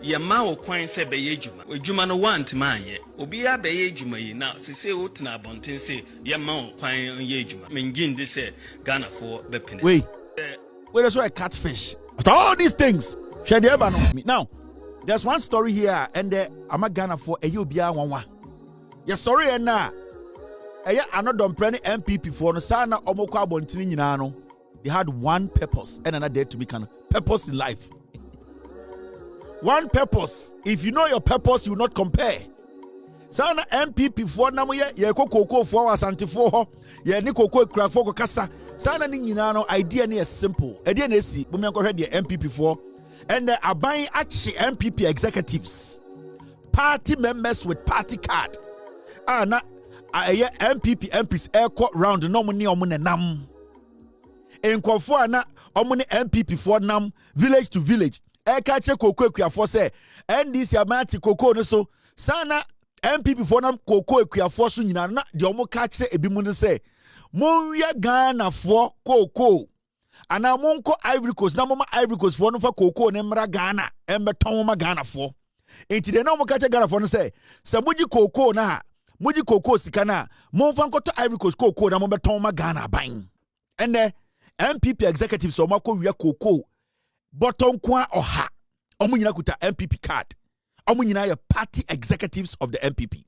ye ma wo kwan se be ye adwuma adwuma no want man ye obi a be ye adwuma yi na sese wo tena bonten se ye ma wo kwan ye adwuma mengin de se Ghana for be pene wait that's why catfish after all these things share the eba no now there's one story here and I'm a Ghana for a ubia wanwa your story and na another NPP for no sana omoko abontini nyina no they had one purpose and another day to be kind of purpose in life. One purpose. If you know your purpose, you will not compare. Sana MPP for namu ye koko for asante for ye ni koko kura for kasa. Sana ni nyina no idea ni is simple. Idea na si bumi anko hwede MPP for and aban achi MPP executives. Party members with party card. Na MPP MPs airport round no money omune nam. Enkofo na omune MPP for nam village to village. Ekache koko ekuafo say NDC amati koko no so sana MPP for nam koko ekuafo so nyina na de omo ka kire ebimu no say monwie Ghana for koko ana monko Ivory Coast na mama Ivory Coast for no fa koko ne mra Ghana embeton ma Ghana for enti de na omo ka kire Ghana for no say se muji koko na muji koko sika na monfa nkoto Ivory Coast koko na mombeton ma Ghana ban ene MPP executives omo akọ wi koko bottom kwa oha omunyina kuta MPP card omunyina ya party executives of the MPP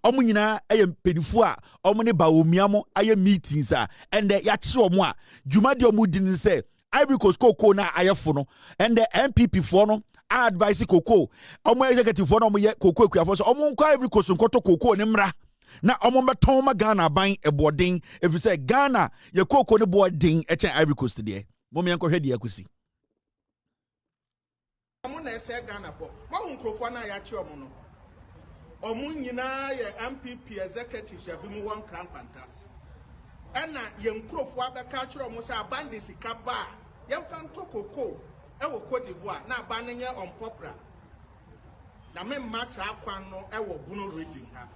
omunyina aye mpedifo a omune baomiamo aye meetings a and ya kye omo a dwuma de omudi ni say Ivory Coast koko na ayefo no and the MPP for no advice koko omo executive for no omo ye koko ekuafo so omo nko Ivory Coast nkoto koko ne mra na omo beton ma Ghana ban ebodin if you say Ghana ye koko ne bodin e chen Ivory Coast de momi enko hwede yakusi Amuna say Ghana for ma nkrofo na ya chi omo no omu nyina ye MPP executives ya bi mu one crown fantas ena ye nkrofo abeka chi omo say abande sika ba ye mfanto koko e wo Cote d'Ivoire na abane nye unpopular na me massa akwan no e wo Bono region ha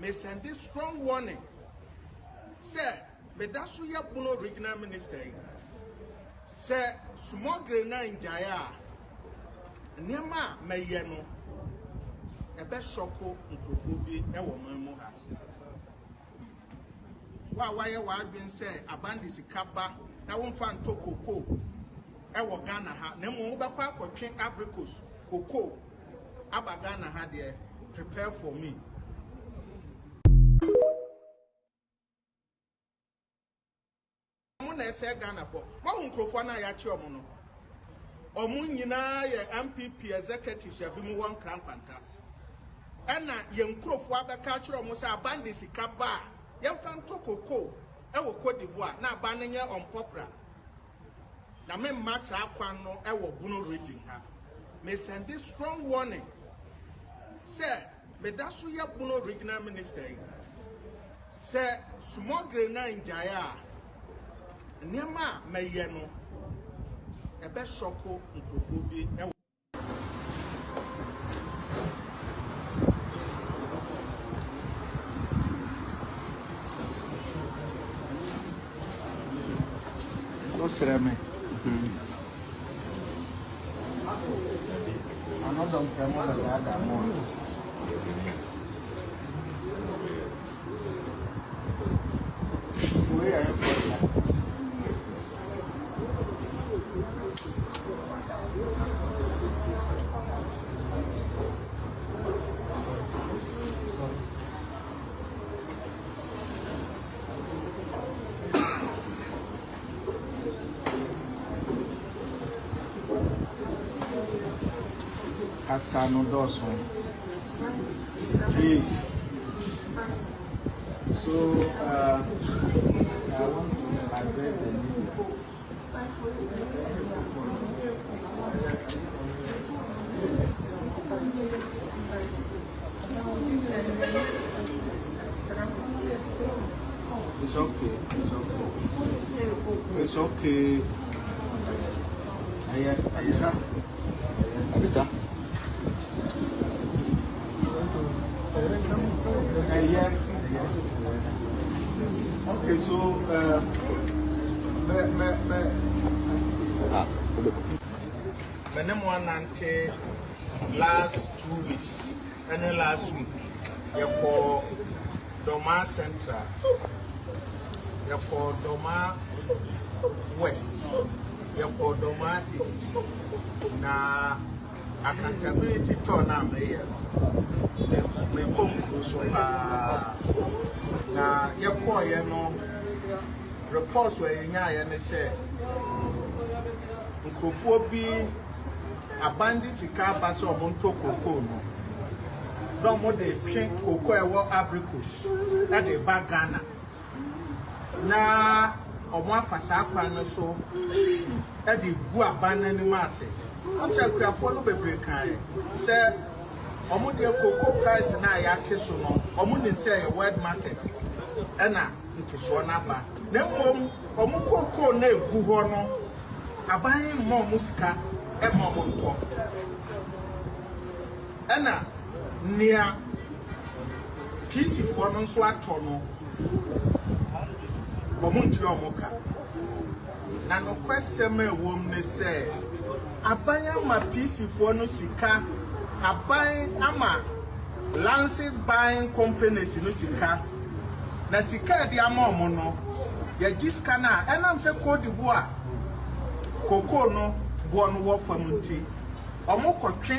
me send this strong warning say me daso ye Bono regional minister say Smuggling na njaya Nema meyeno ebe shoko nkrofo bi e wo manmu ha wa ye wa adwen se abandi sikaba na wonfa nto koko e wo Ghana ha na mo wobekwa akotwe Africos koko aba Ghana ha de prepare for me mo na se Ghana for ma nkrofo na ya chi omo no omu nyina ye MPP executives ya bi mu one crown fantas ena ye nkrofo abeka kire omo say abande sika ba ye mfanto koko e wo Cote d'Ivoire na abane nye unpopular na me massa akwan no e wo Bono region ha me send this strong warning say me daso ye Bono regional minister say Smuggling na njaya nema meyeno ebe shoko nkrofo bi e Lo sereme. Another premo da da mo. We are Asano Dawson. Please. So I want to address the media. It's okay. It's okay. Abisa. Okay, so last 2 weeks and then last week you call Doma Central, you call Doma West, you call Doma East. Now accountability turn am here. Me come so na you call you know reports where you nya say nkrofo bi abandi sika ba so omonto koko no don mo dey twen koko e wo abricos na dey ba Ghana na omo afasa akwa no so e dey gu abana ni ma ase o che akuafo no bebre kan se omo dey koko price na ya ke so no omo ni say e world market e na ntiso na ba na mom omo koko na egu ho no aban mo musika e mo nto ena nia PC for no so ato no omunti omoka na no kwesem ewom ne se aban ama PC for no sika aban ama lances buying companies no sika na sika di ama omo no ya giska na enam se Cote d'Ivoire koko no buonu wo famunti omo kotwe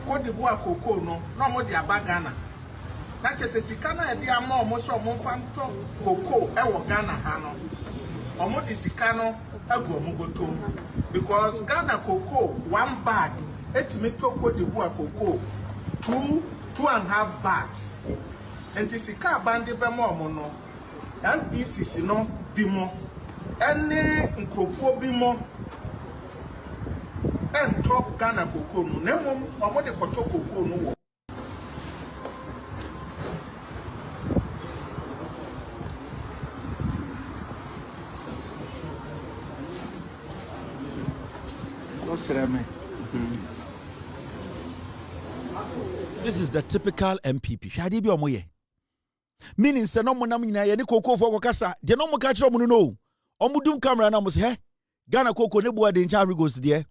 Cote d'Ivoire koko no na omo di aba Ghana na kese sika na e di ama omo so omo famto koko e wo Ghana ha no omo di sika no agu omo gotom because Ghana koko one bag etimi to Cote d'Ivoire koko 2.5 bags and the sika bandi be mo omo no NPC no bimo ene nkrofo bimo and top Ghana koko no nemom omo de koto koko no wo This is the typical MPP. Shadi bi omoye. Meaning se no monam nyina ye ne koko fo kokasa. De no mo ka kire omo no. Omo dum camera na mo se he. Ghana koko ne boa de ncha rigos de.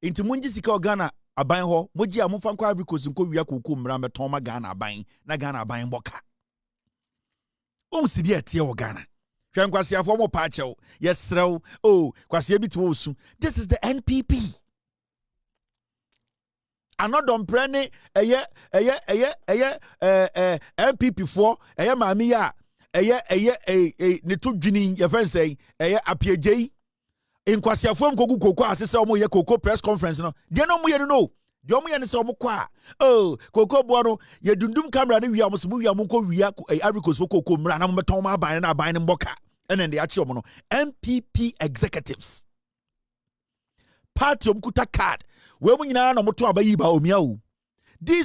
Inti munji sika Ghana aban ho. Moji amfa nkwa rigos nko wia koko mra meton ma Ghana aban. Na Ghana aban boka. Si bi etie wo Ghana. Hwan kwase afo mo pa achew. Yesrew. Oh, kwase bi to osu. This is the NPP. Anodom prene MPP for maami ya ne to dwini ye fen say apiejei inkwasiafo mkogu koko asese omo ye koko press conference no de no mo ye no de omo ye ne se omo kwa oh koko bo no ye dundum camera ne wia mo so mo wia mo ko wia Africos for koko mra na mo beton ma aban na aban ne mboka ene de achi omo no MPP executives party omkuta card. These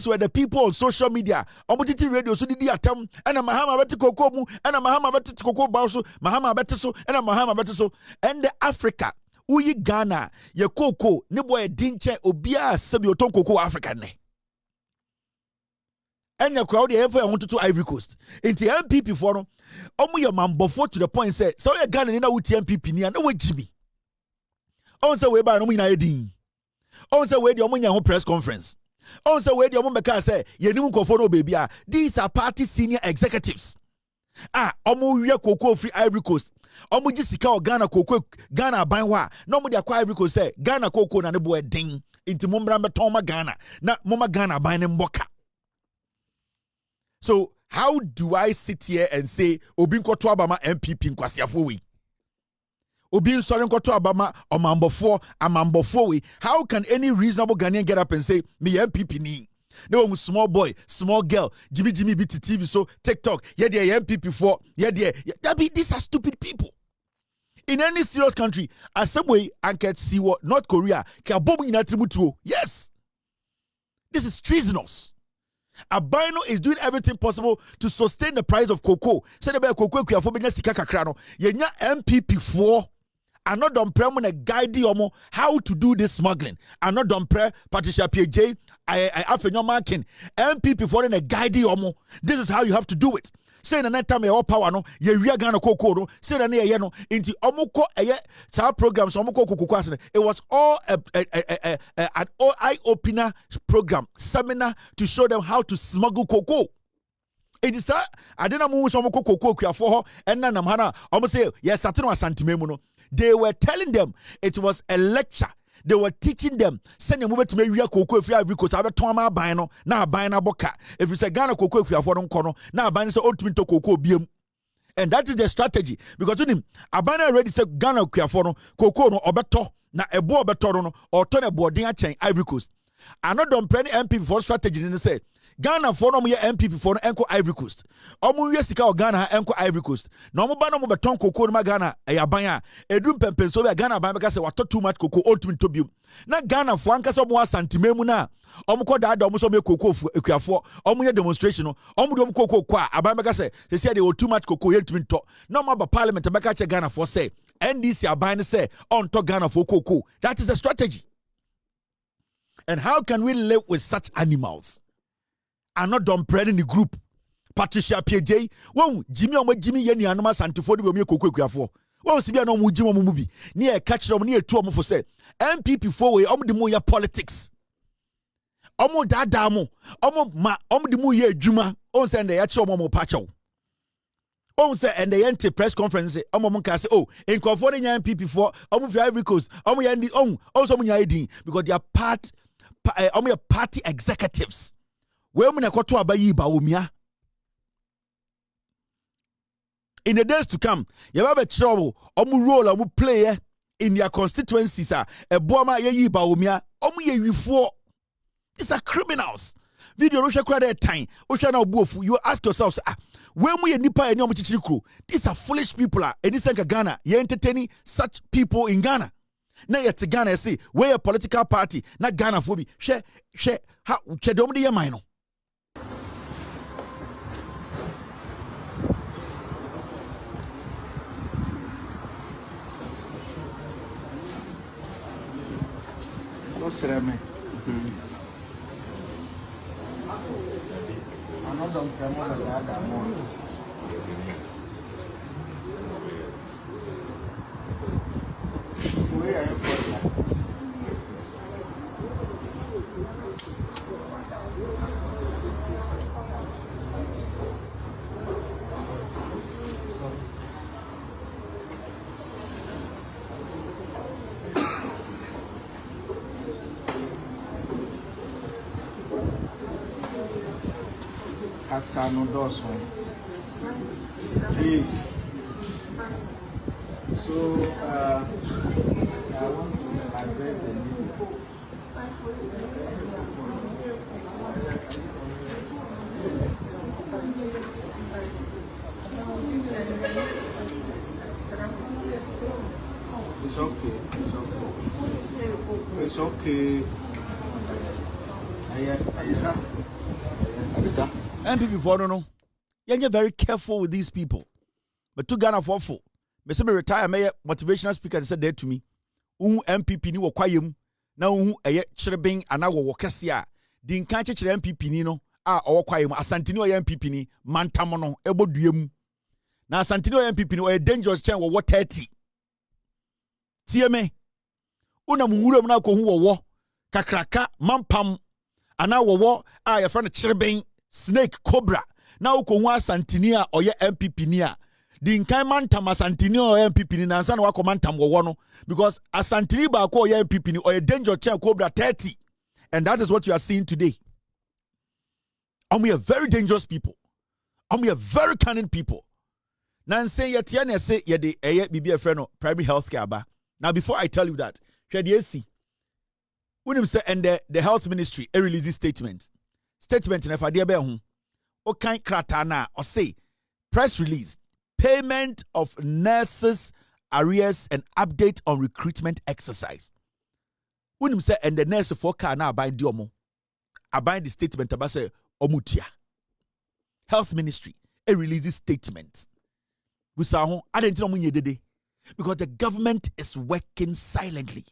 were the people on social media. Omutiti radio so didi atam ena mahama beti koko mu ena mahama beti koko bauso mahama beti so ena mahama beti so ende Africa uyi Ghana ye koko ne boy dinche obia sabi oton koko Africa ne enya crowd ye efo ehon to Ivory Coast enti MPP for no omu ye mambofo to the point say so ye Ghana ni na wuti MPP ni na wajimi on say we ba no mu nyina edin on say we di omo nya ho press conference on say we di omo beka say yenim nkofo no baby a these are party senior executives omo wie koko free Ivory Coast omo gi sika o Ghana koko Ghana ban wa na omo di akwa Ivory Coast say Ghana koko na ne bo edin inti mombra beton ma Ghana na moma Ghana ban ne mboka. So how do I sit here and say obi nkoto abama MPP nkwasiafo we obi nsorin koto abama amambofo we? How can any reasonable Ghanaian get up and say me MPP ni no small boy small girl Jimmy beat TV so TikTok yeah the MPP for yeah these are stupid people. In any serious country as some way anket see what North Korea yes, this is treasonous. Abino is doing everything possible to sustain the price of cocoa. Say the cocoa kuafo benya sika kakra no yenya MPP for another premon guide yomo how to do this smuggling. Another pre Patricia PJ I afenyo marking MPP for a guide yomo. This is how you have to do it. say na time e power no ye wia Ghana cocoa no say na ye no inti omukọ eye cha programs omukọ cocoa asene. It was all an eye opener program, seminar to show them how to smuggle cocoa. It is I didn't move some cocoa for her and then I'm almost say yes no. They were telling them it was a lecture. They were teaching them, send a movement to make cocoa if you have recourse. I have a toma bino, now buying a boca. If you say Ghana cocoa if you have one corner, now buying so ultimate cocoa beam. And that is the strategy. Because to him, a banner already said Ghana cocoa no or better, now a board better or turn a boarding chain Ivory Coast. I not done plenty MP for strategy and say Ghana for no more MPP for no Ivory Coast. Omu yesika o Ghana enko Ivory Coast. No mo ba no mo beton cocoa no Ghana ayabanya. Edum pempen so be Ghana ban because wato too much cocoa ultimate to bium. Na Ghana for anka so mo asantime mu na. Omu ko da omu so me cocoa ekuafo. Omu ye demonstration no. Omu do cocoa kwa aban because they say they were too much cocoa ultimate to. No mo ba parliament beka che Ghana for say NDC aban say on to Ghana for cocoa. That is the strategy. And how can we live with such animals? Are not done bread in the group. Patricia PJ, won Jimmy Yeni Anoma Santifodi will make cocoa for. Won Sibia no Mujimo movie. Near catch them near 2 for say. NPP 4 way, the moya politics. Omo dadamo, the moya juma, on send the actual momo pacho. On say and the anti press conference, Omo say, oh, in conforming NPP 4, Omo Ivory Coast, Omo Yandi, also Munyadi, because they are party executives. In the days to come, you have a trouble, role, player in their constituencies. A boama ye baumia, ye for. These are criminals. Video Russia credit time. You ask yourselves, when we nipa any crew, these are foolish people. And this Ghana, you entertaining such people in Ghana. Now yet Ghana say, we're a political party, not Ghana phobia. Share, how, Chedomdi Yamino. What's that, man? I'm not done promoting that more. Where are you from? Asano Dawson. Please. So, I want to address the media. It's okay. It's okay. Abisa. MPP for no. You're very careful with these people. But to Ghana for full. Me retire me motivational speaker said that to me. MPP ni wo kwayem na eye chirebin ana wo kese di nkan chechire MPP ni no a wo kwayem asantini o MPP ni mantam no eboduam na asantini o MPP ni o dangerous chen wo 30 tie me una muwuram na ko hu wo kakraka mampam ana wo a ye friend chirebin snake cobra na ko hu asantini a o MPP ni a the nkan mantam asantini o MPP ni nansa na wako mantam wo no because asantini ba ko o MPP ni o danger chain cobra 30 and that is what you are seeing today. And we are very dangerous people. And we are very cunning people. Now say yet ya say ye de bibi a friend primary health care ba. Now before I tell you that, when him say and the health ministry a release statement in a fadia be ho o kan krata na or say press release payment of nurses arrears and update on recruitment exercise. When him say and the nurse for car na bind the statement about say omutia health ministry a release statement we saw I didn't know dede because the government is working silently.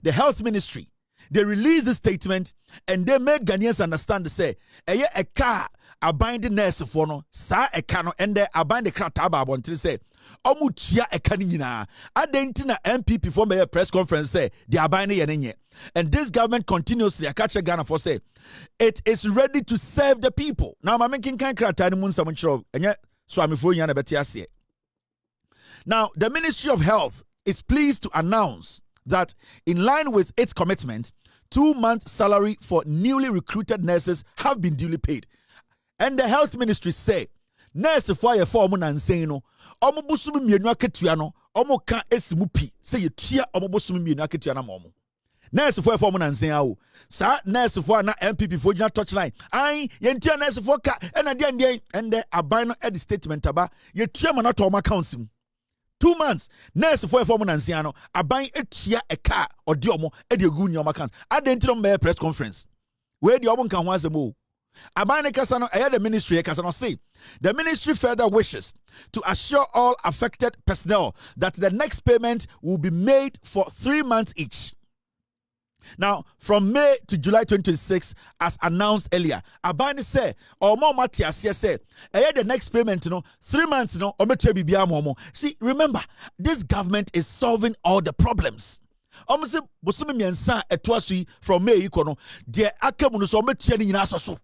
The health ministry they released the statement and they made Ghanaians understand to say, a car a binding nurse for no, sa a cano, and they are binding crataba until say, Omutia a canina. Adentina NPP for a press conference say, they are binding yenye. And this government continuously, I catch a Ghana for say, it is ready to serve the people. Now, I'm making kind of and yet, so I'm for you. Now, the Ministry of Health is pleased to announce that in line with its commitment, 2-month salary for newly recruited nurses have been duly paid. And the health ministry say, nurse for a form and saying no, omobusumi mienu aketuano, omo kan esimupi, say you tia omobusumi mienu aketuana momo. Nurse for a form and saying, oh, sir, nurse for na NPP for jina touchline. Aye, yentia nurse for ka, and the abino at the statement aba, ye tia manato ma council. 2 months, nurse for a form and saying, I buy a chia a car or diomo, and you go in your account. I didn't know press conference. Where the woman can once a move. Abane Kasano, I had the ministry, Kasano say, the ministry further wishes to assure all affected personnel that the next payment will be made for 3 months each. Now, from May to July 2026, as announced earlier, Abane say, or more Matias say, I had the next payment, 3 months, See, remember, this government is solving all the problems. Almost Bosumi Miansa etwasui from May ikono, de akamuno so metiani nyina asoso.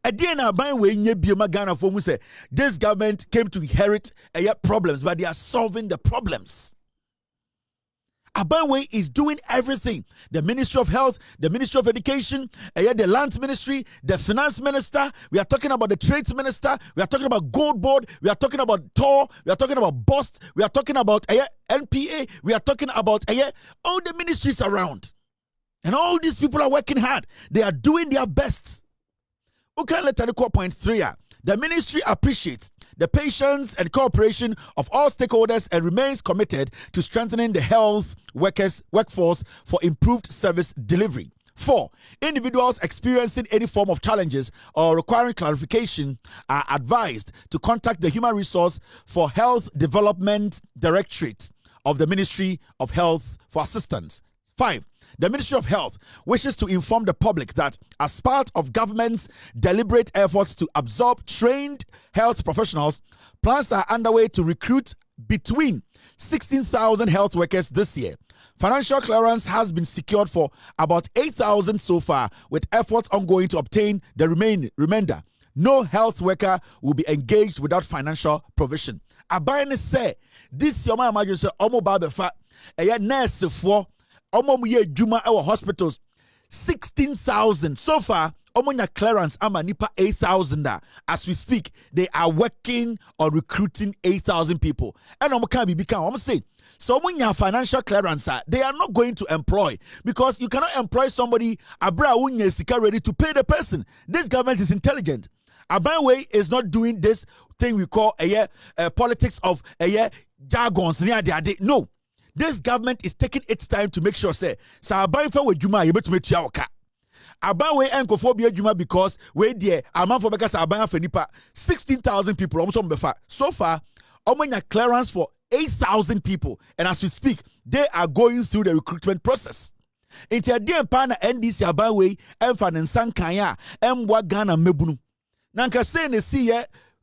Again, by way Ghana for say this government came to inherit problems, but they are solving the problems. Abanwe is doing everything. The Ministry of Health, the Ministry of Education, the Lands Ministry, the Finance Minister. We are talking about the Trades Minister. We are talking about Gold Board. We are talking about TOR. We are talking about BOST. We are talking about NPA. We are talking about all the ministries around. And all these people are working hard. They are doing their best. Okay, let's talk point 3. The ministry appreciates the patience and cooperation of all stakeholders and remains committed to strengthening the health workforce for improved service delivery. 4. Individuals experiencing any form of challenges or requiring clarification are advised to contact the Human Resource for Health Development Directorate of the Ministry of Health for assistance. 5. The Ministry of Health wishes to inform the public that as part of government's deliberate efforts to absorb trained health professionals, plans are underway to recruit between 16,000 health workers this year. Financial clearance has been secured for about 8,000 so far, with efforts ongoing to obtain the remainder. No health worker will be engaged without financial provision. Abayane say, this your man imagine say, Omo Babefa, a nurse for Omo Juma our hospitals 16,000 so far. Omonya clearance ama nipa 8,000 as we speak. They are working on recruiting 8,000 people. And omo can be become say so omonya financial clearance they are not going to employ, because you cannot employ somebody abra unye sika ready to pay the person. This government is intelligent. Abanwe is not doing this thing we call politics of jargons. No. This government is taking its time to make sure say Sabanfa we Juma you better meet your car. Abanwe enkophobia Juma because we there amount for because Abanfa nipa 16,000 people almost befa. So far, omanya clearance for 8,000 people, and as we speak, they are going through the recruitment process. Into a dear partner NDC Abanwe Mfanensan Kanya Mwa Ghana Mebunu. Nanka say ne see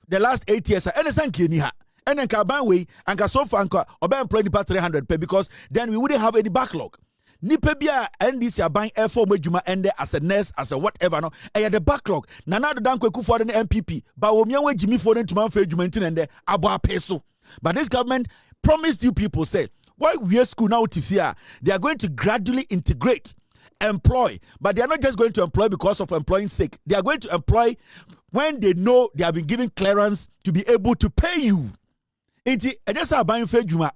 the last 8 years and sanki ni ha. And then Kabanwe and Kasofa and Oba employed nipa 300 pay, because then we wouldn't have any backlog. Nipebia NDC are buying F4 Mejuma and there as a nurse, as a whatever. No, and had the backlog. Nana the Danko for the NPP, but we Jimmy for them to man for Jumentin and the Abba Peso. But this government promised you people say, why we are school now to fear? They are going to gradually integrate, employ, but they are not just going to employ because of employing sake. They are going to employ when they know they have been given clearance to be able to pay you. Inti just aban fe dwuma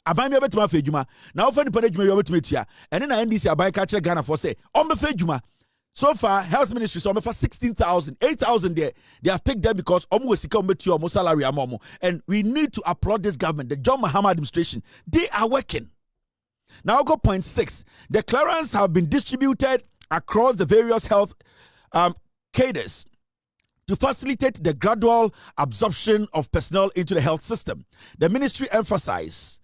aban be betuma fe dwuma na ofa nipa dwuma yo betuma tia ene na NDC aban ka kire Ghana for say on be fe dwuma. So far health ministry so for 16,000 8,000 there they have picked them because omo sika omo tia omo salary amomo, and we need to applaud this government, the John Mahama administration. They are working. Now I'll go point 6. The clearance have been distributed across the various health cadres to facilitate the gradual absorption of personnel into the health system. The ministry emphasizes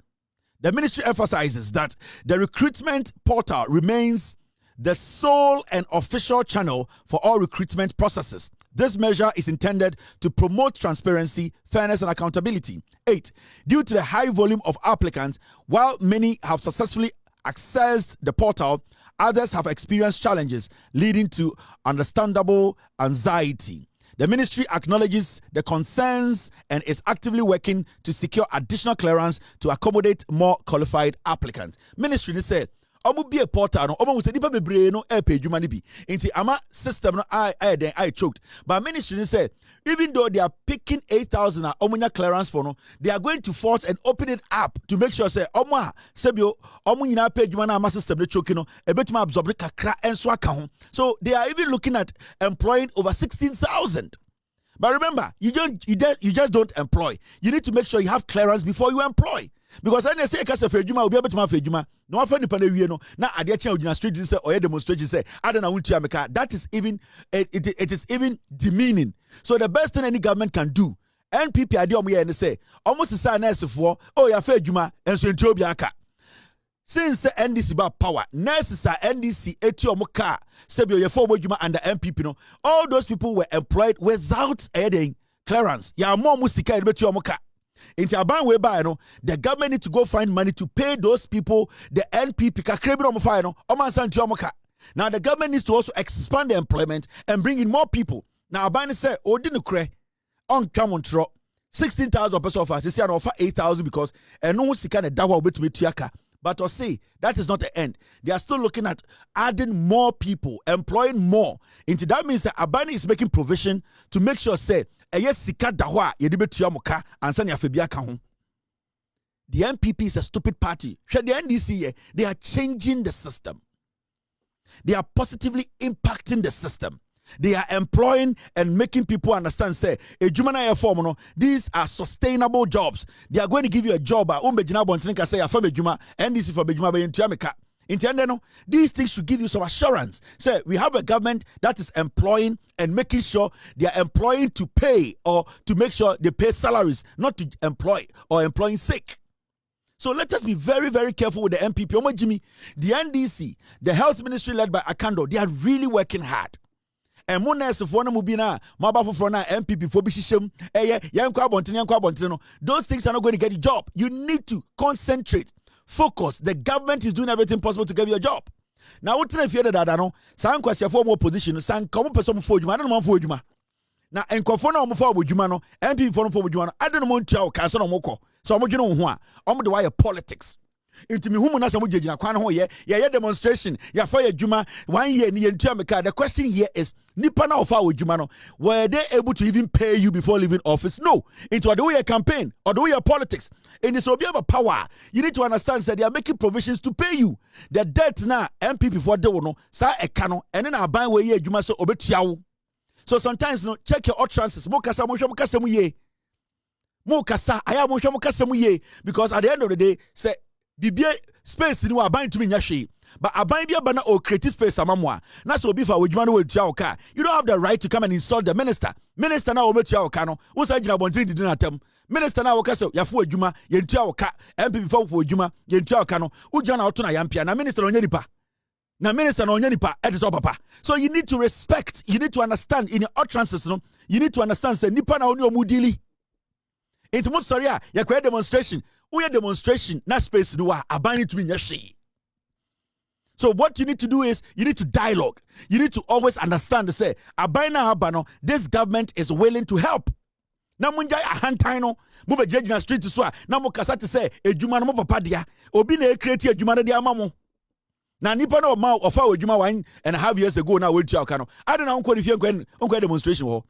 that the recruitment portal remains the sole and official channel for all recruitment processes. This measure is intended to promote transparency, fairness, and accountability. 8. Due to the high volume of applicants, while many have successfully accessed the portal, others have experienced challenges leading to understandable anxiety. The ministry acknowledges the concerns and is actively working to secure additional clearance to accommodate more qualified applicants. Ministry said, omu be a portal no omu se nipa bebre no e pay adwuma ni bi nti ama system no I choked, but ministry said even though they are picking 8,000 omunya clearance for no, they are going to force and open it up to make sure say omu sebio omu nyina pay adwuma na ama system no choke no e betuma absorb kakra enso aka ho. So they are even looking at employing over 16,000. But remember, you just don't employ. You need to make sure you have clearance before you employ. Because when they say kase fejuma obi abetuma fejuma no afa nipa na wie no na ade acha ojina street say oye demonstration say ade na wuntu ameka, that is even it is even demeaning. So the best thing any government can do, NPP ade omo ye ne say almost say nurse for oh ya fa adwuma enso enti obi aka. Since NDC ba power, nurses are NDC eti omo car sebio ye for adwuma under NPP no, all those people were employed without a clearance. Ya mo musika e beti omo car. Into a ban whereby the government need to go find money to pay those people the NPP. Now the government needs to also expand the employment and bring in more people. Now a ban say ordinary on Camontro 16,000 person of us. They say offer 8,000 because no one can a dawa bit to tiaka. But or say that is not the end. They are still looking at adding more people, employing more. Into that means that Abani is making provision to make sure say sika dahwa yedibetua muka ansa ne afebia ka ho. The NPP is a stupid party. The NDC, they are changing the system. They are positively impacting the system. They are employing and making people understand say these are sustainable jobs. They are going to give you a job. NDC for bejuma. These things should give you some assurance. Say we have a government that is employing and making sure they are employing to pay or to make sure they pay salaries, not to employ or employing sick. So let us be very, very careful with the NPP. Jimmy, the NDC, the health ministry led by Akando, they are really working hard. And those things are not going to get you a job. You need to concentrate. Focus. The government is doing everything possible to give you a job. Now, what if you hear that? No, some question for more position. Some common person for you. I don't know for you. Now, and confirm no for you. No, MP for you. I don't know to cancel no more. So I'm going to know the why politics. Into me, whom na samu jejina kwan ho ye demonstration ya fire juma 1 year ni yentu ameka. The question here is nipa na ofa wo juma no, were they able to even pay you before leaving office? No. Into the way a campaign or the way a politics in this obi of power, you need to understand that they are making provisions to pay you. The debt na MPP for de no sa ekano ene na aban we ye juma so obetua. So sometimes no check your utterances. Mo kasa mu ye. Mo kasa aya mo kasa mu ye, because at the end of the day say bibie space ni wa ban to me nyahwe, but aban bia bana o create space amamwa na so obi fa wodwuma no wetua oka. You don't have the right to come and insult the minister na o metua oka no wo sa gina bontin didi na tem. Minister na woka so yafo adwuma yentua oka, MPP fa adwuma yentua oka no wo gina na oto na yampia na minister no nya nipa. Na minister no nya nipa e so papa. So you need to respect, you need to understand in your utterances no, you need to understand say nipa na oni omudili. Into mo sorry ya kwa demonstration. We are demonstration, not space no abani to me. So what you need to do is you need to dialogue. You need to always understand to say abana habano, this government is willing to help. Na munja ahantino mube judge na street so na mo kasa to say ejuma no mo papa dia obi na create ejuma na dia mamo. Na nipa na ma ofa ejuma 1.5 years ago na we tua ka no. I don't know unko demonstration ho.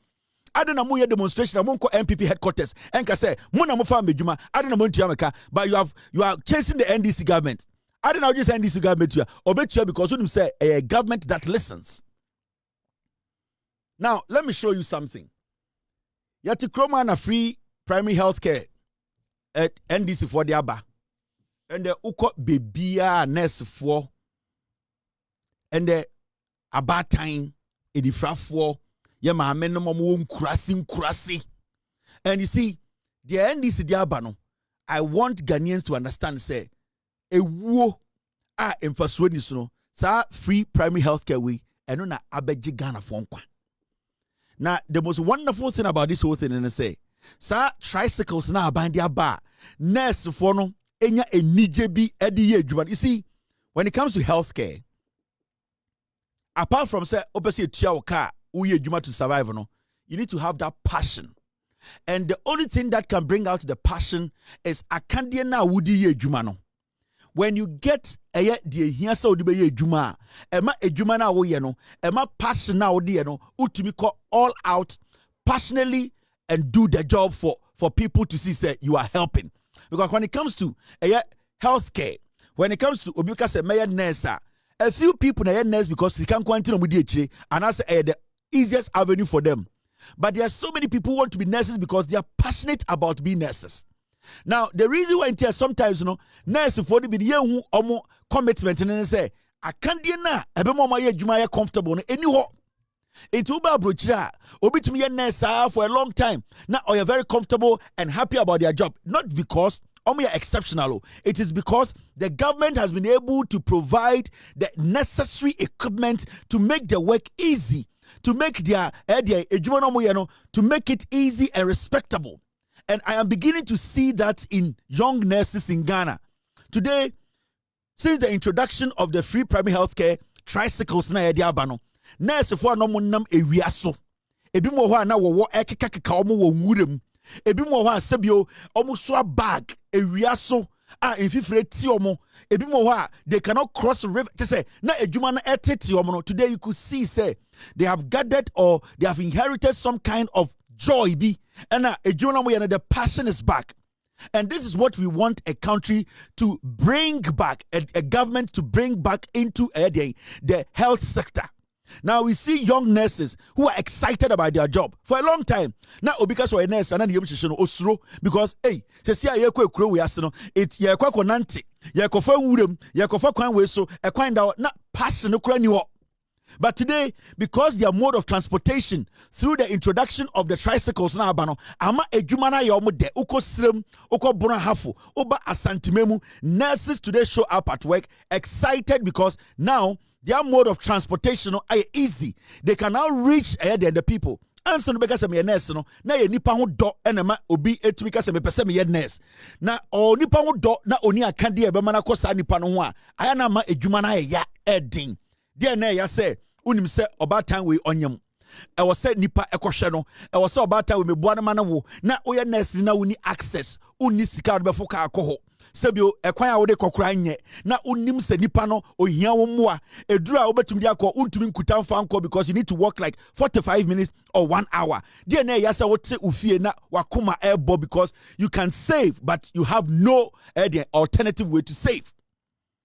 I don't know more demonstration among NPP headquarters. And can say, Mona Mofa Mejuma, I don't know Montiamaka, but you are chasing the NDC government. I don't know just NDC government you or bet you because you say a government that listens. Now, let me show you something. Yati Kroma na free primary health care at NDC for the Aba. And the Uko Bebia nurse for and the Aba time in the fra for. And you see, the NDC diabano, I want Ghanaians to understand, say, a war a emphasizing sa free primary healthcare we eno na abeji Ghana for nkwa. Now the most wonderful thing about this whole thing is say sa tricycles na aban dia ba nurse for no enya enije bi edi ye adwuma. You see, when it comes to healthcare, apart from say obesi etua wo car uye adwuma to survive no, you need to have that passion. And the only thing that can bring out the passion is akandie na wudi ye adwuma no. When you get the here so the be juma, ema ejuma na wo ye no, ema passion na wo de no, utimi call all out passionately and do the job for people to see say you are helping. Because when it comes to healthcare, when it comes to obika say mayor nurse, a few people na nurse because they can't continue with the and that's the easiest avenue for them. But there are so many people who want to be nurses because they are passionate about being nurses. Now, the reason why it's sometimes, nurse for the video commitment and say, I can't do na ebe mo ma ye adwuma ye comfortable no anyho. It will be brochira obi to me a nurse for a long time. Now, are you very comfortable and happy about their job? Not because are exceptional. It is because the government has been able to provide the necessary equipment to make the work easy, to make their to make it easy and respectable. And I am beginning to see that in young nurses in Ghana. Today, since the introduction of the free primary healthcare, tricycles na yedi abano, nurse for no munam ewiaso. Ebi mo ho na wo ekekeka omo wo nwurem. Ebi mo ho asebio omo so bag ewiaso in fifre ti omo. Ebi mo ho they cannot cross the river. To say na ejuma na eteti omo no. Today you could see say they have gathered or they have inherited some kind of joy be and the passion is back. And this is what we want a country to bring back, a government to bring back into the health sector. Now we see young nurses who are excited about their job for a long time. Now because we're a nurse and osro because hey, it's nante, passion But today, because their mode of transportation through the introduction of the tricycles na abano, ama ejumana ya omo de uko srem, uko bona hafu, oba asantimemu, nurses today show up at work excited because now their mode of transportation are easy. They can now reach the people. And so because I'm a nurse, no, na ye nipa ho do enema obi etumi se me pese me ye nurse. Na o nipa ho do na oni akande e be mana ko sa nipa no ho a aya na ma ejuma na ya edin. Dear na ya say unim say oba time we onyam. E was say nipa ekohwe no. E was say oba time we meboa na mana wo. Na oye nurse na uni access. Uni sika do befo ka akọ ho. Sebio ekwan a wo de kokora nye na unim se nipa no ohia wo moa edura wo betumi akọ untumi nkuta mfa anko because you need to walk like 45 minutes or 1 hour. Dear na ya say wo te ufie na wakoma airbo because you can save but you have no alternative way to save.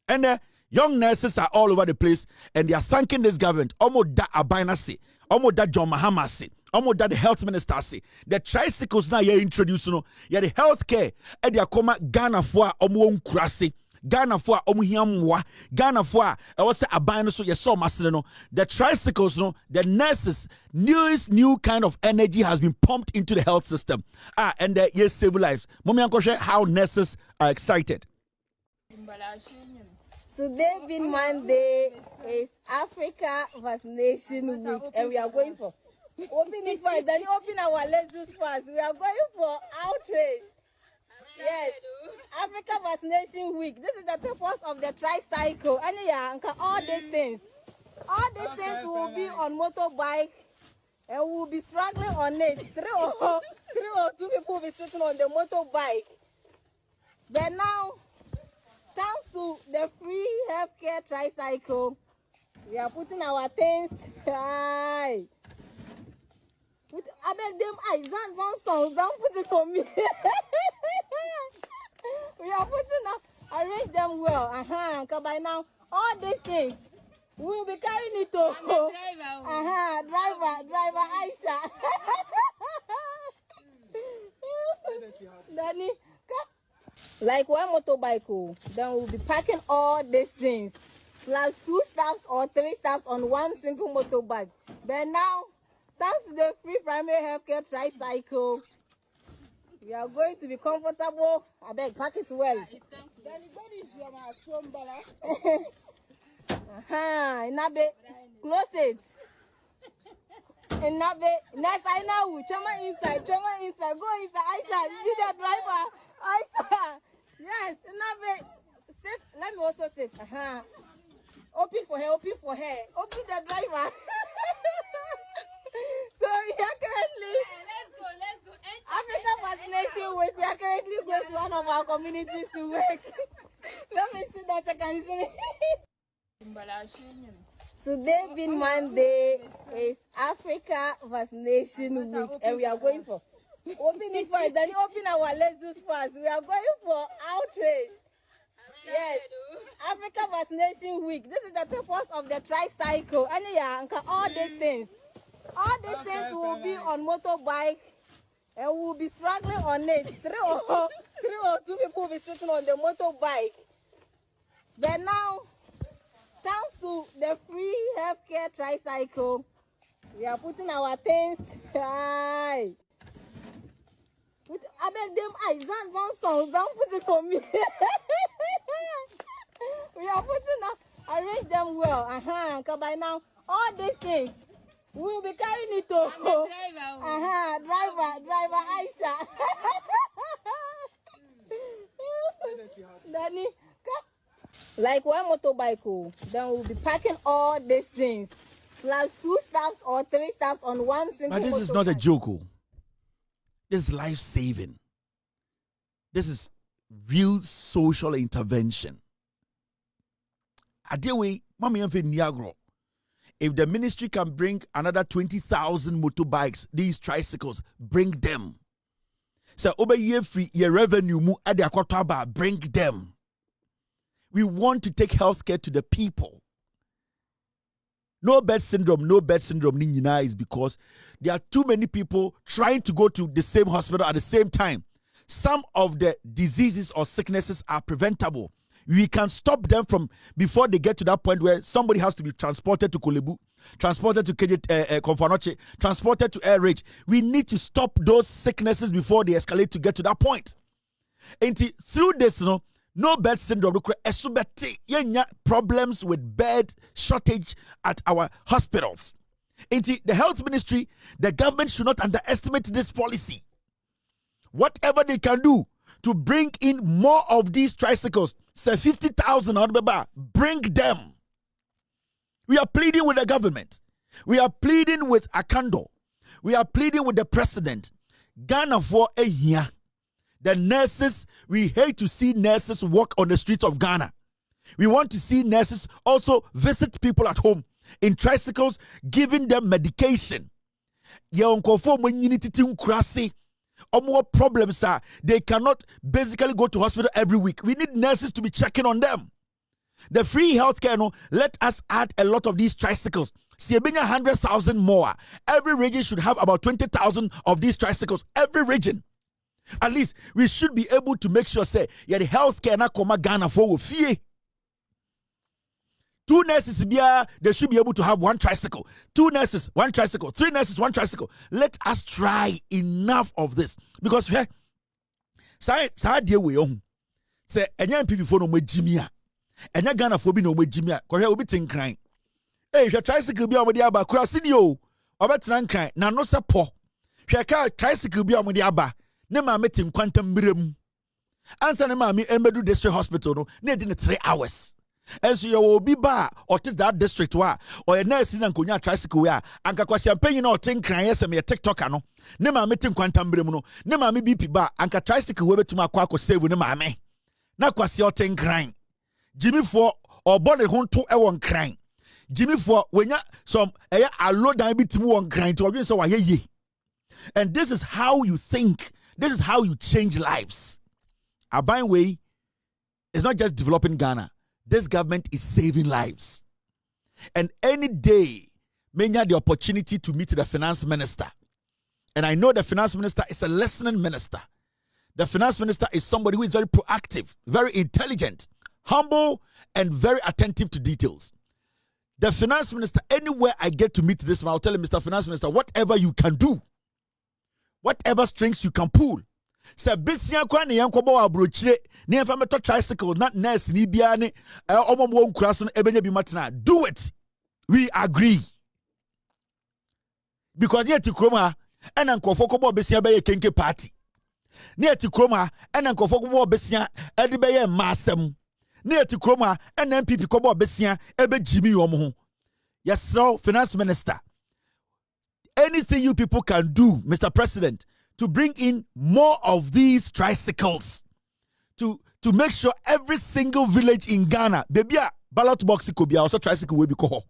And young nurses are all over the place and they are thanking this government. Omo da Abina say, omo da John Mahama say, omo da the health minister say. The tricycles now you introduce no, yeah the healthcare and they koma Ghana for omo unkrasi. Ghana for omo hiamwa. Ghana for I was say Abina so you saw master no. The tricycles no, the nurses new kind of energy has been pumped into the health system. And yes save lives. Mommy uncle share how nurses are excited. Today being Monday is Africa Vaccination Week and we are going for open it first, then you open our lenses first. We are going for outrage. Yes, Africa Vaccination Week. This is the purpose of the tricycle. And yeah, all these things will be on motorbike and we will be struggling on it. Three or two people will be sitting on the motorbike. But now, thanks to the free healthcare tricycle, we are putting our things. I beg them, one song, don't put it on me. We are putting up, arrange them well. Because by now, all these things, we will be carrying it to driver Aisha. Danny, like one motorbike, then we'll be packing all these things, plus 2 staffs or 3 staffs on one single motorbike. But now, thanks to the free primary healthcare tricycle, we are going to be comfortable. I beg, pack it well. Inabe, close it. Inabe, next I know. Chama inside, go inside. Aisha, be the driver. Aisha, yes, Inabe, sit. Let me also sit. Open for her. Open the driver. So we are currently. Let's go. Africa Vaccination Week. We are currently going to one of our communities to work. Let me see that I can see. Today being Monday is Africa Vaccination Week, and we are going for opening first. Then open our lenses first. We are going for outrage. Yes, Africa Vaccination Week. This is the purpose of the tricycle. And yeah, all these things will be on motorbike, and we will be struggling on it. Three or two people will be sitting on the motorbike. But now, thanks to the free healthcare tricycle, we are putting our things. I beg them, don't put it on me. We are putting arrange them well. Because by now, all these things, we will be carrying it to driver Aisha. Danny, like one motorbike, then we'll be packing all these things, plus 2 staffs or 3 staffs on one single. But this is not a joke. This is life saving. This is real social intervention. Adewe, Mami Enfe Niagro. If the ministry can bring another 20,000 motorbikes, these tricycles, bring them. So, over year free, your revenue, mu ade akwataba, bring them. We want to take healthcare to the people. No bed syndrome is because there are too many people trying to go to the same hospital at the same time. Some of the diseases or sicknesses are preventable. We can stop them from before they get to that point where somebody has to be transported to Kolebu, transported to Konfanoche, transported to Air Ridge. We need to stop those sicknesses before they escalate to get to that point. And through this, no bed syndrome, problems with bed shortage at our hospitals. And the health ministry, the government should not underestimate this policy. Whatever they can do to bring in more of these tricycles, say 50,000, bring them. We are pleading with the government. We are pleading with Akando. We are pleading with the president. Ghana for a year. The nurses, we hate to see nurses walk on the streets of Ghana. We want to see nurses also visit people at home in tricycles, giving them medication. More problems are they cannot basically go to hospital every week. We need nurses to be checking on them. The free healthcare, let us add a lot of these tricycles. See, 100,000 more. Every region should have about 20,000 of these tricycles. Every region. At least we should be able to make sure, say, the healthcare na koma Ghana for fee. 2 nurses, they should be able to have 1 tricycle. 2 nurses, 1 tricycle. 3 nurses, 1 tricycle. Let us try enough of this. Because, say, NPP for no more Jimia. And ya Ghana for be no more Jimia. Korea will be crying. Hey, if your tricycle be on the Abba, Krasinio, or better than crying. Now, no support. If your tricycle be on the Abba, Nema met him quantum brim. Answer the mammy, Embedu District Hospital, needing 3 hours. And so you will be bar or take that district or a nurse in Ankonia tricycle where Anka Champagne or think crying some a TikTok no. Nema meeting quantum brimuno, Nema me BP bar, Anka tricycle webe to my quack or save with mammy. Na kwasi or think crying. Jimmy for or body home to a one crying. Jimmy for when ya some a low down bit to one crying to audience or ye. And this is how you think, this is how you change lives. A buying way is not just developing Ghana. This government is saving lives. And any day, many had the opportunity to meet the finance minister. And I know the finance minister is a listening minister. The finance minister is somebody who is very proactive, very intelligent, humble, and very attentive to details. The finance minister, anywhere I get to meet this man, I'll tell him, Mr. Finance Minister, whatever you can do, whatever strings you can pull, Se besia kwa ne yankobo abrochire ne yemfa meto tricycle na nurse ni bia ne omomwo nkura so ebenya bi matena. Do it. We agree. Because yet kroma ena nkofo kobo besia be ye kenke party. Ne yet kroma ena nkofo kobo besia e de be ye masem. Ne yet kroma ena NPP kobo besia ebe jimi yom ho. Yes, sir, Finance Minister. Anything you people can do, Mr. President, to bring in more of these tricycles to make sure every single village in Ghana, baby, ballot box could be also tricycle will be called.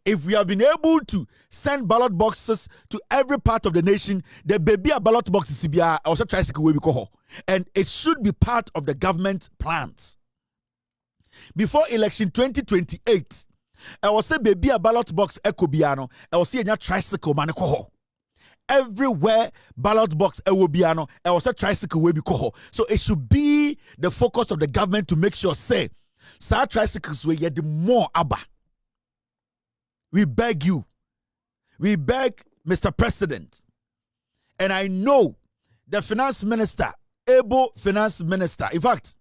If we have been able to send ballot boxes to every part of the nation, the baby ballot boxes be also tricycle will be called, and it should be part of the government plans. Before election 2028, I will say baby a ballot box ekobiano. I will see a tricycle man koho. Everywhere ballot box ekobiano. I will say tricycle will be koho. So it should be the focus of the government to make sure say, sa tricycles will get more abba. We beg you. We beg Mr. President. And I know the finance minister, able finance minister. In fact,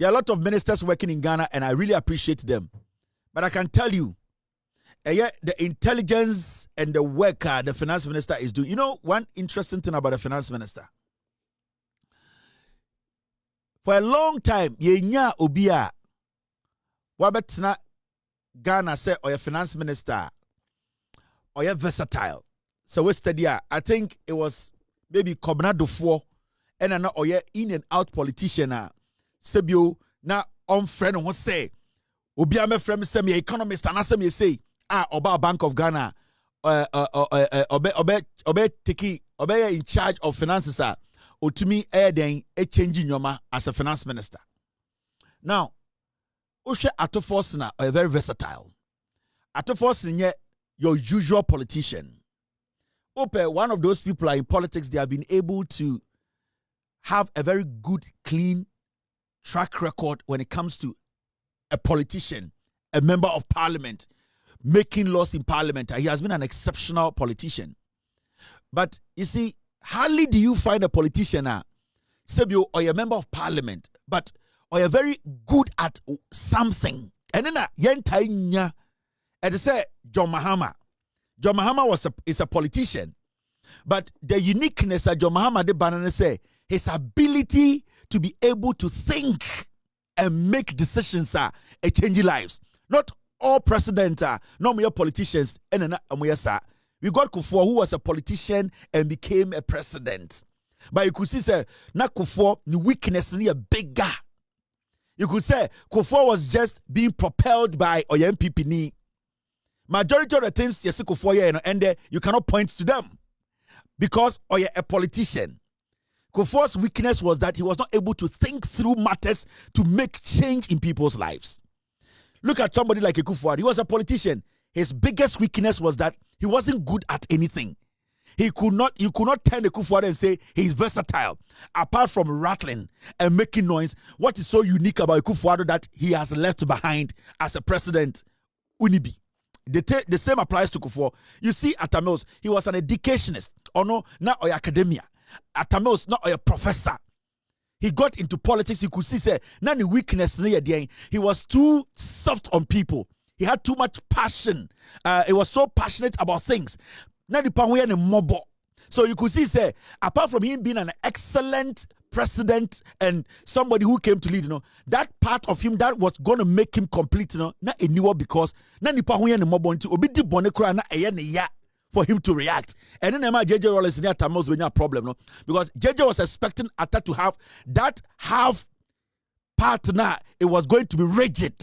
there are a lot of ministers working in Ghana and I really appreciate them. But I can tell you, the intelligence and the work the finance minister is doing. You know, one interesting thing about the finance minister. For a long time, yenya obia wabetna Ghana say or your finance minister or your versatile. So we study. I think it was maybe Kobna Dufo and an or your in and out politician. Sebio na on friend who say. Obi ame frem say me economist and asem say oba Bank of Ghana obe in charge of finances otumi den changing nyoma as a finance minister. Now Oshe Atofos na are very versatile. Atofos nye your usual politician. One of those people are in politics, they have been able to have a very good clean track record when it comes to a politician, a member of parliament, making laws in parliament. He has been an exceptional politician. But you see, hardly do you find a politician, Sebio, or a member of parliament, but or you're very good at something. And then and they say John Mahama. John Mahama is a politician. But the uniqueness of John Mahama de Banana say his ability to be able to think and make decisions changing lives. Not all presidents are not mere politicians. We got Kufuor, who was a politician and became a president. But you could see say na Kufuor the weakness ni a bigger. You could say Kufuor was just being propelled by NPP ni. Majority of the things you see Kufuor and you cannot point to them because a politician. Kufuor's weakness was that he was not able to think through matters to make change in people's lives. Look at somebody like Kufuor. He was a politician. His biggest weakness was that he wasn't good at anything. You could not turn the Kufuor and say he's versatile. Apart from rattling and making noise, what is so unique about Kufuor that he has left behind as a president? Unibi. The same applies to Kufuor. You see, Atamils, he was an educationist. Or no, not or academia. Atamils, not a professor. He got into politics. You could see, say, none weakness near the end. He was too soft on people. He had too much passion. He was so passionate about things. So you could see, say, apart from him being an excellent president and somebody who came to lead, that part of him that was going to make him complete, not anymore because for him to react. And then JJ Rollins in a problem, because JJ was expecting Atta to have that half partner. It was going to be rigid.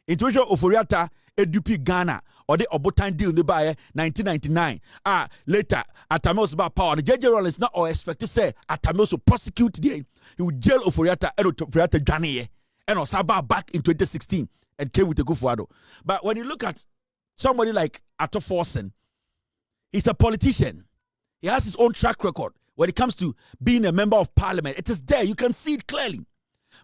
Intuition of Oriata, EDP Ghana, or the Obotan deal in the buyer 1999. Later, Atamos about power. JJ Rollins not or expect to say Atamos will prosecute the he would jail Oforiata and Oforiata Ghana and Osaba back in 2016 and came with a Kufuor. But when you look at somebody like Atto Forsen, he's a politician. He has his own track record when it comes to being a member of parliament. It is there. You can see it clearly.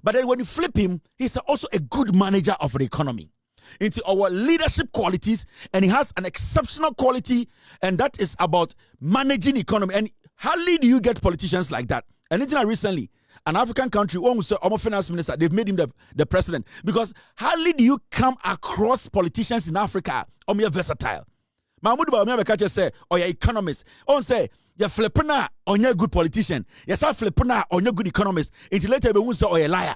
But then when you flip him, he's also a good manager of the economy. Into our leadership qualities, and he has an exceptional quality, and that is about managing economy. And hardly do you get politicians like that. And it's recently, an African country, almost finance minister, they've made him the president. Because hardly do you come across politicians in Africa are versatile. Mahmoud Bawumia say, or your economist. On say, you're flipping on your good politician. You're flipping on your good economist. Until later, you say, or a liar.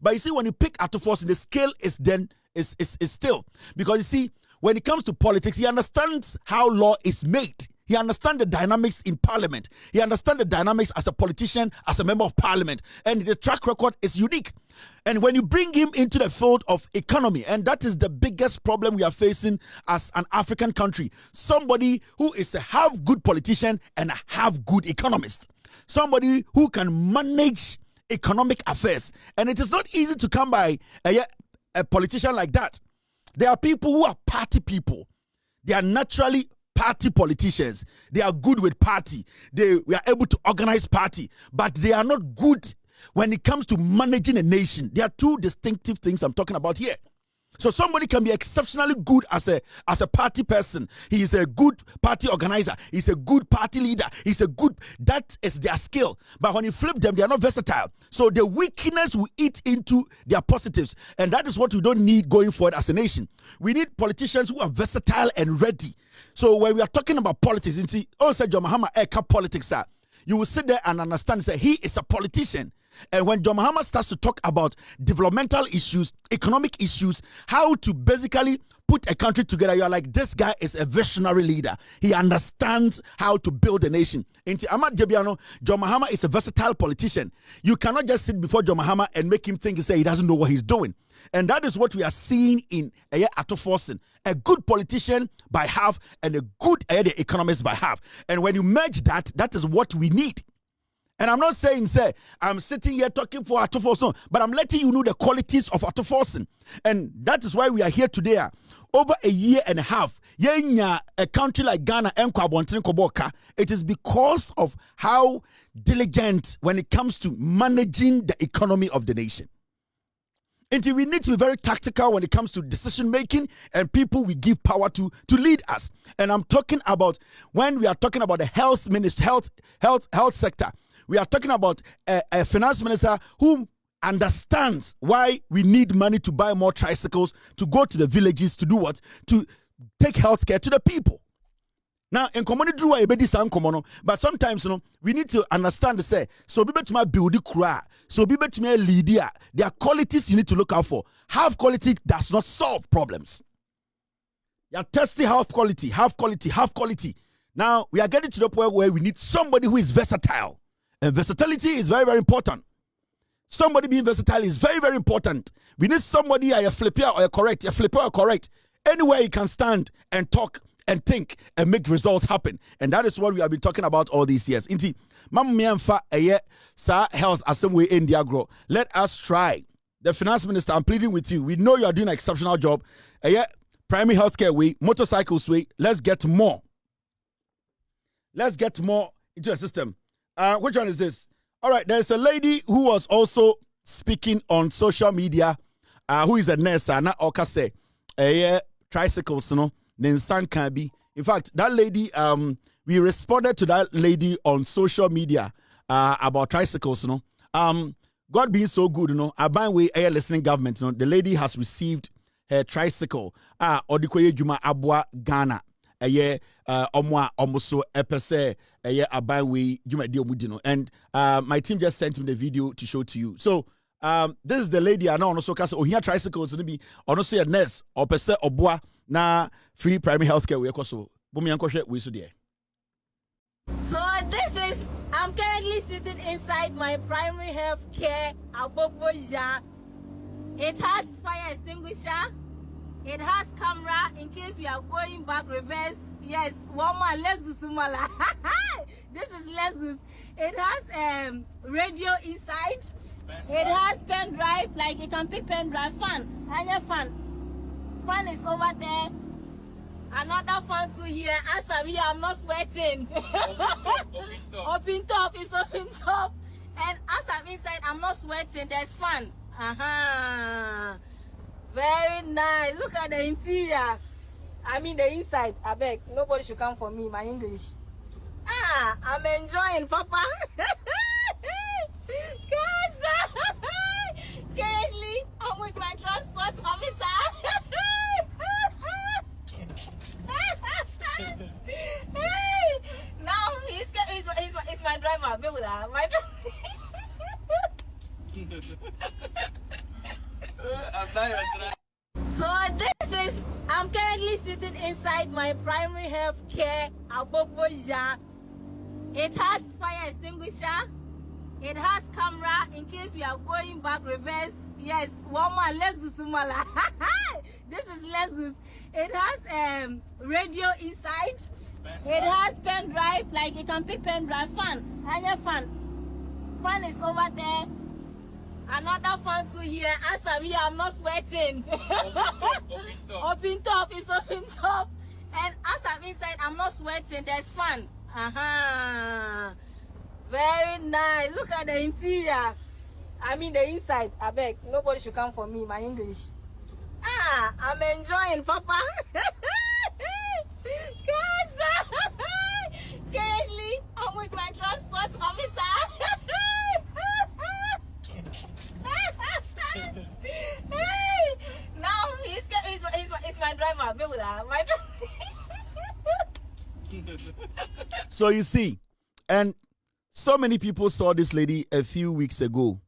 But you see, when you pick Atufos, the scale is still. Because you see, when it comes to politics, he understands how law is made. He understands the dynamics in parliament. He understands the dynamics as a politician, as a member of parliament. And the track record is unique. And when you bring him into the field of economy, and that is the biggest problem we are facing as an African country, somebody who is a half good politician and a half good economist. Somebody who can manage economic affairs. And it is not easy to come by a politician like that. There are people who are party people. They are naturally party politicians. They are good with party. We are able to organize party, but they are not good when it comes to managing a nation. There are two distinctive things I'm talking about here. So somebody can be exceptionally good as a party person. He is a good party organizer. He's a good party leader. That is their skill. But when you flip them, they are not versatile. So the weakness will eat into their positives. And that is what we don't need going forward as a nation. We need politicians who are versatile and ready. So when we are talking about politics, you see, John Mahama politics, you will sit there and understand, say, he is a politician. And when John Mahama starts to talk about developmental issues, economic issues, how to basically put a country together, you're like, this guy is a visionary leader. He understands how to build a nation. Into Ahmad Jebiano, John Mahama is a versatile politician. You cannot just sit before John Mahama and make him think he doesn't know what he's doing. And that is what we are seeing in Atoforsen. A good politician by half and a good the economist by half. And when you merge that, that is what we need. And I'm not saying, I'm sitting here talking for Atoforsen, but I'm letting you know the qualities of Atoforsen. And that is why we are here today. Over a year and a half, a country like Ghana, it is because of how diligent when it comes to managing the economy of the nation. And we need to be very tactical when it comes to decision making and people we give power to lead us. And I'm talking about when we are talking about the health minister, health sector. We are talking about a finance minister who understands why we need money to buy more tricycles, to go to the villages, to do what? To take health care to the people. Now, in community, but sometimes, we need to understand so be better to build the so be better to lead. There are qualities you need to look out for. Half quality does not solve problems. You are testing half quality. Now, we are getting to the point where we need somebody who is versatile. And versatility is very, very important. Somebody being versatile is very, very important. We need somebody a flipper or a correct. Anywhere you can stand and talk and think and make results happen. And that is what we have been talking about all these years. Inti, health as some way in the agro. Let us try. The finance minister, I'm pleading with you. We know you are doing an exceptional job. Primary healthcare way, motorcycles way. Let's get more. Let's get more into the system. Which one is this? All right, there's a lady who was also speaking on social media, who is a nurse, na okase, tricycles, Ninsan can be. In fact, that lady, we responded to that lady on social media about tricycles, God being so good, Abanwe air listening government, the lady has received her tricycle, Odikoye Juma Abwa Ghana. Almost epese Abanwe Juma Diomudino. And my team just sent me the video to show to you. So this is the lady I know also cast here tricycles to be honestly a nurse or per se obwa na free primary healthcare we so we so there. So I'm currently sitting inside my primary healthcare Aboboja. It has fire extinguisher. It has camera in case we are going back reverse. Yes, one more Lexus Sumala. This is Lexus. It has radio inside. It has pen drive, like you can pick pen drive. Fan, and your fan is over there. Another fan too here. As I'm here, I'm not sweating. Open top, it's open top. And as I'm inside, I'm not sweating. There's fan. Very nice. Look at the interior. I mean the inside. I beg. Nobody should come for me. My English. I'm enjoying, Papa. Currently, I'm with my transport officer. Now he's my driver. My So I'm currently sitting inside my primary health care Aboboja. It has fire extinguisher. It has camera in case we are going back reverse. Yes, one more Lezus Sumala. This is Lezus. It has radio inside. It has pen drive, like you can pick pen drive. Fan, and fan is over there. Another fan too here. As I'm here, I'm not sweating. Open top, it's open top. And as I'm inside, I'm not sweating. There's fan. Very nice. Look at the interior. I mean the inside. I beg, nobody should come for me. My English. I'm enjoying, Papa. Currently, I'm with my transport officer. Now he's my driver. So you see, and so many people saw this lady a few weeks ago.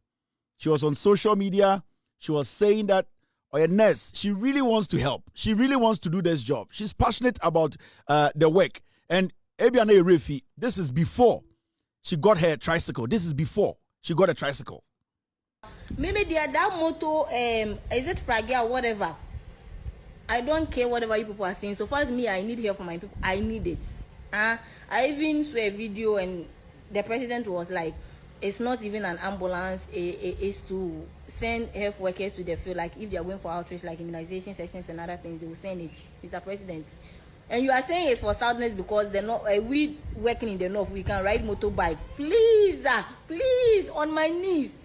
She was on social media. She was saying that, or nurse, she really wants to help. She really wants to do this job. She's passionate about the work. And Ebiane Refi, this is before she got her tricycle. This is before she got a tricycle. Maybe that motto, is it Pragia or whatever? I don't care whatever you people are saying. So far as me, I need help from my people. I need it. I even saw a video and the president was like, it's not even an ambulance, it's to send health workers to the field. Like if they are going for outreach, like immunization sessions and other things, they will send it, Mr. President. And you are saying it's for Southerners because they're not, we working in the north, we can ride motorbike. Please, please, on my knees.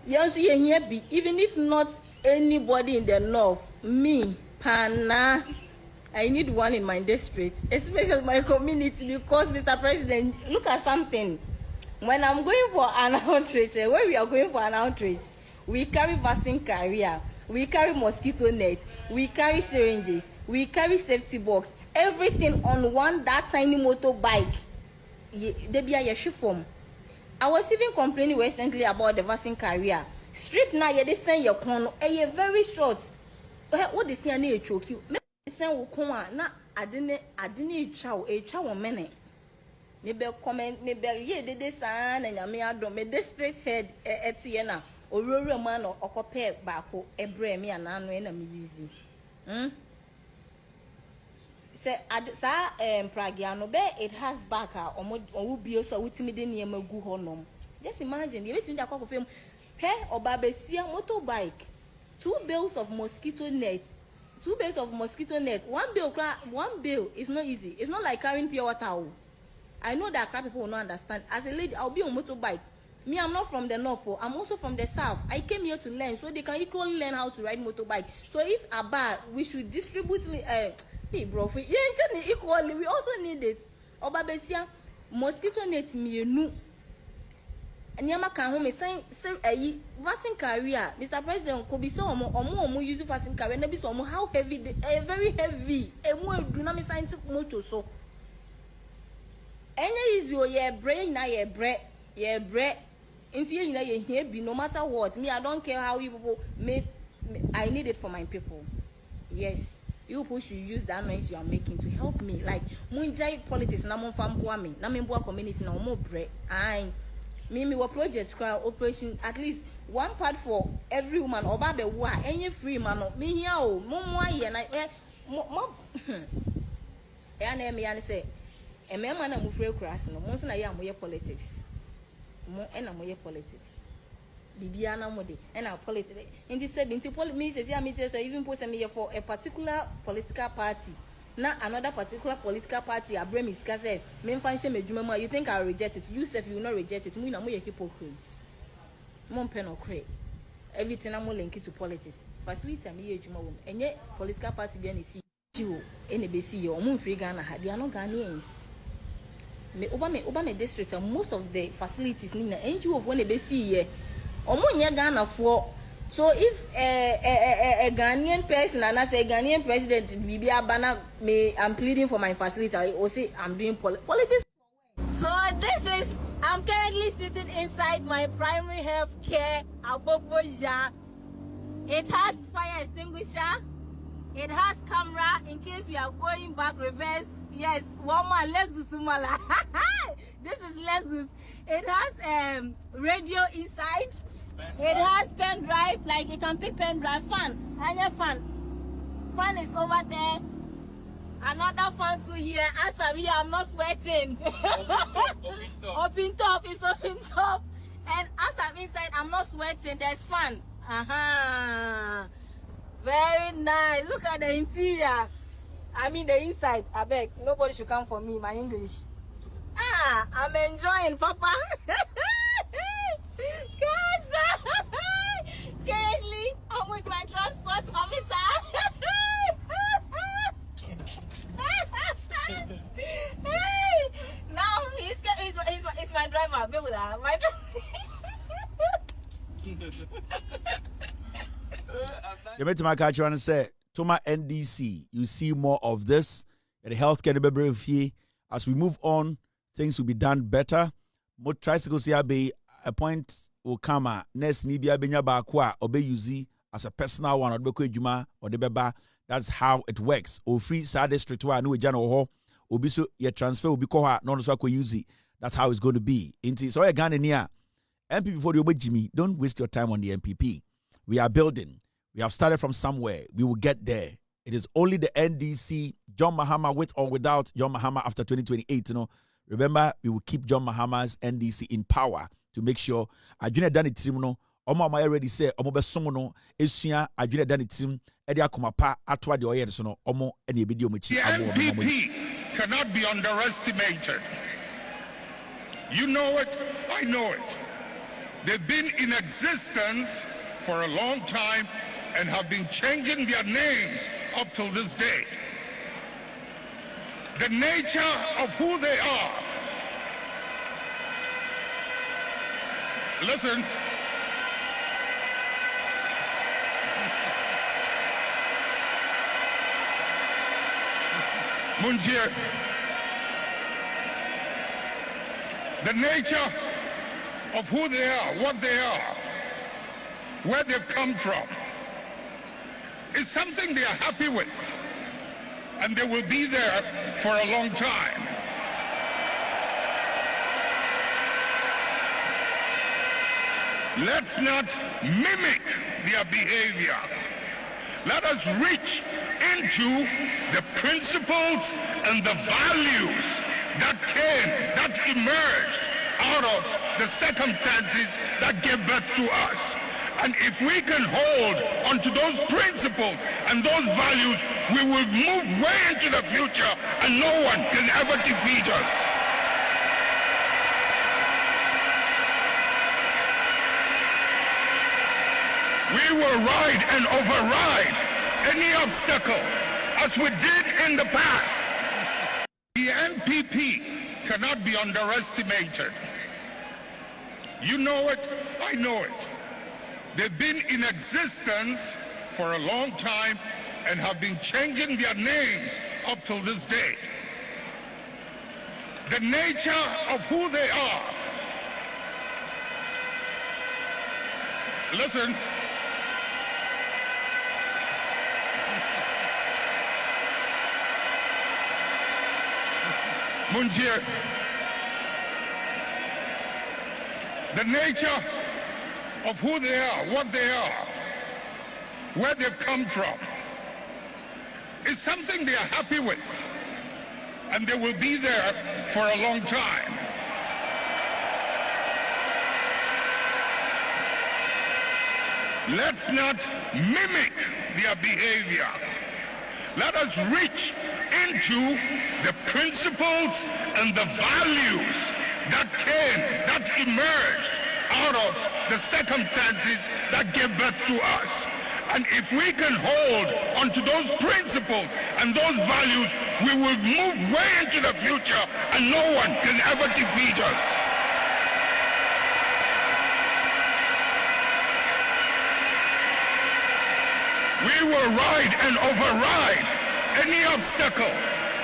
Yes, even if not anybody in the north, me, Pana, I need one in my district, especially my community, because Mr. President, look at something. When I'm going for an outreach, when we are going for an outreach, we carry vaccine carrier, we carry mosquito net, we carry syringes, we carry safety box, everything on that tiny motorbike. They be a form. I was even complaining recently about the vaccine carrier. Strip now, they send your corner, very short. What they say, I need to choke you. Send Wukoma, na adine chow, a chow minute. Maybe comment, maybe ye did this and I don't make this straight head Etiana or rural man or compare back a breme and enemy easy. Say, Pragiano Bay, it has back or would be also with me near Magu Honum. Just imagine, you listen to a film, pair or Babesia motorbike, 2 bales of mosquito net. 2 bales of mosquito net. One bill is not easy. It's not like carrying pure water. I know that crap people will not understand. As a lady, I'll be on motorbike. Me, I'm not from the north. I'm also from the south. I came here to learn, so they can equally learn how to ride motorbike. So if we should distribute. Hey, bro, equally, we also need it. Obabesia, mosquito net me nu. Nyama can home saying vaccine carrier, Mr. President, could be so more using vaccine carrier, maybe so how heavy, very heavy, a more dynamic scientific motor. So, any is your brain, now your bread, no matter what. Me, I don't care how you people make. I need it for my people. Yes, you people should use that noise you are making to help me. Like Munjai politics, na mon fam me, na memboa community, na more bread. Me project operation at least one part for every woman or baby wa any free man me here o mo ye na mo me say e me man na mo free class no mo so na ya mo ye politics mo e na mo ye politics bibia na mo de e na politics in this said into politics me say even post me for a particular political party. Now another particular political party, Abraham is say, "Men function me juma. You think I'll reject it? You say you will not reject it. Me na mo hypocrites. Mon pen or cray. Everything I'm link it to politics. Facility me juma wom. Enye political party be any see you, any be see you. Mon free Ghana. They are not Ghanaians. me Obama district and most of the facilities nina NGO of when they see here. Omunya Ghana for. So if a Ghanaian person and I say Ghanaian president Bibia Bana me, I'm pleading for my facility. I will say I'm doing politics. So I'm currently sitting inside my primary health care Aboboja. It has fire extinguisher. It has camera in case we are going back reverse. Yes, one more Lexus Sumala. This is Lexus. It has radio inside. It has pen drive, like you can pick pen drive. Fan, and fan. Fan is over there. Another fan too here. As I'm here, I'm not sweating. Open top is open top. And as I'm inside, I'm not sweating. There's fan. Very nice. Look at the interior. I mean the inside. I beg. Nobody should come for me. My English. I'm enjoying, Papa. Currently, I'm with my transport officer. Now he's my driver. My You met my catcher and say, Toma NDC, you see more of this. The healthcare as we move on, things will be done better. More tricycles here be a point will come next Nibia Benya Bakwa or be used as a personal one or Beko Juma or the Beba. That's how it works. Or free side district to a new general hall. Obiso your transfer will be called non so use. That's how it's going to be. So I got near MPP for the Jimmy. Don't waste your time on the MPP. We are building. We have started from somewhere. We will get there. It is only the NDC, John Mahama, with or without John Mahama after 2028. You know, remember, we will keep John Mahama's NDC in power to make sure Adwene Dani team no. Omo already say omo be somo no esua Adwene Dani team e de akoma pa atwa de oyede so no omo ene ebedi omochi abo omo. The NPP cannot be underestimated. You know it, I know it. They've been in existence for a long time and have been changing their names up till this day. The nature of who they are. Listen. Munjir. The nature of who they are, what they are, where they've come from, is something they are happy with, and they will be there for a long time. Let's not mimic their behavior. Let us reach into the principles and the values that emerged out of the circumstances that gave birth to us. And if we can hold onto those principles and those values, we will move way into the future and no one can ever defeat us. We will ride and override any obstacle as we did in the past. The NPP cannot be underestimated. You know it, I know it. They've been in existence for a long time and have been changing their names up till this day. The nature of who they are. Listen. Munjir. The nature of who they are, what they are, where they've come from, is something they are happy with, and they will be there for a long time. Let's not mimic their behavior. Let us reach into the principles and the values that emerged out of the circumstances that gave birth to us. And if we can hold onto those principles and those values, we will move way into the future, and no one can ever defeat us. We will ride and override any obstacle,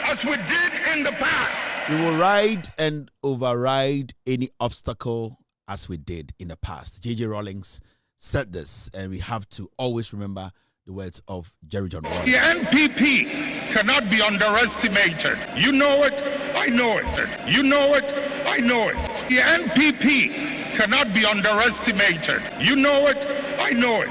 as we did in the past. We will ride and override any obstacle as we did in the past. J.J. Rawlings said this, and we have to always remember the words of Jerry John Rawlings. The NPP cannot be underestimated. You know it, I know it. You know it, I know it. The NPP cannot be underestimated. You know it, I know it.